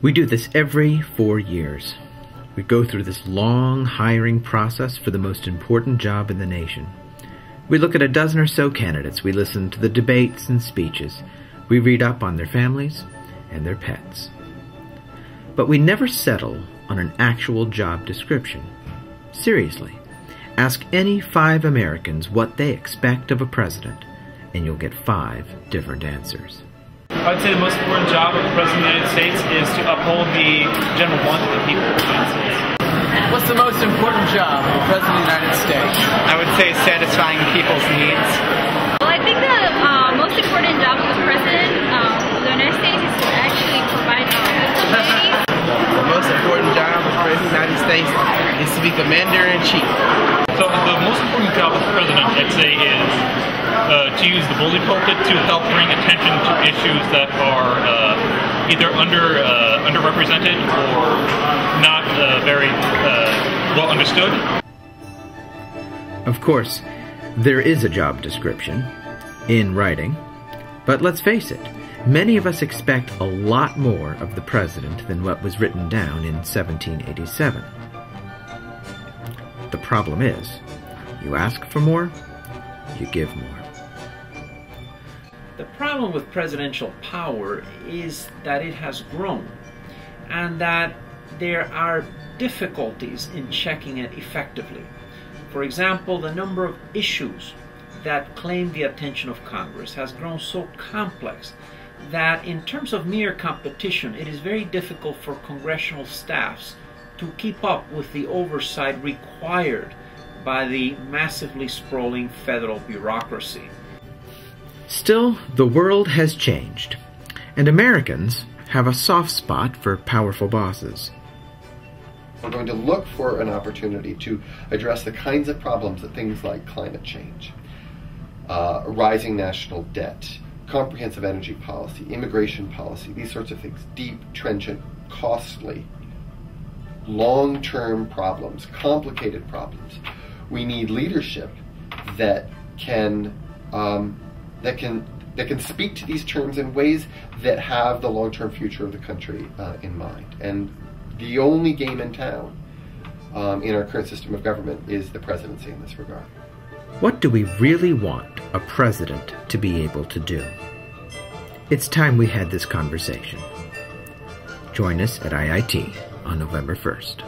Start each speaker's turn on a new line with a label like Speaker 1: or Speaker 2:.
Speaker 1: We do this every 4 years. We go through this long hiring process for the most important job in the nation. We look at a dozen or so candidates. We listen to the debates and speeches. We read up on their families and their pets. But we never settle on an actual job description. Seriously, ask any 5 Americans what they expect of a president, and you'll get 5 different answers.
Speaker 2: I would say the most important job of the President of the United States is to uphold the general want of the people of the United States.
Speaker 3: What's the most important job of the President of the United States?
Speaker 4: I would say satisfying people's needs.
Speaker 5: Well, I think the most important job of the President of the United States is to actually provide good communities.
Speaker 4: The most important job of the President of the United States is to be Commander-in-Chief.
Speaker 6: So the most important job of the President, I'd say, is to use the bully pulpit to help bring attention to issues that are either underrepresented or not very well understood.
Speaker 1: Of course, there is a job description in writing, but let's face it, many of us expect a lot more of the president than what was written down in 1787. The problem is, you ask for more, you give more.
Speaker 7: The problem with presidential power is that it has grown, and that there are difficulties in checking it effectively. For example, the number of issues that claim the attention of Congress has grown so complex that in terms of mere competition, it is very difficult for congressional staffs to keep up with the oversight required by the massively sprawling federal bureaucracy.
Speaker 1: Still, the world has changed, and Americans have a soft spot for powerful bosses.
Speaker 8: We're going to look for an opportunity to address the kinds of problems that things like climate change, rising national debt, comprehensive energy policy, immigration policy, these sorts of things, deep, trenchant, costly, long-term problems, complicated problems. We need leadership that can speak to these terms in ways that have the long-term future of the country in mind. And the only game in town in our current system of government is the presidency in this regard.
Speaker 1: What do we really want a president to be able to do? It's time we had this conversation. Join us at IIT on November 1st.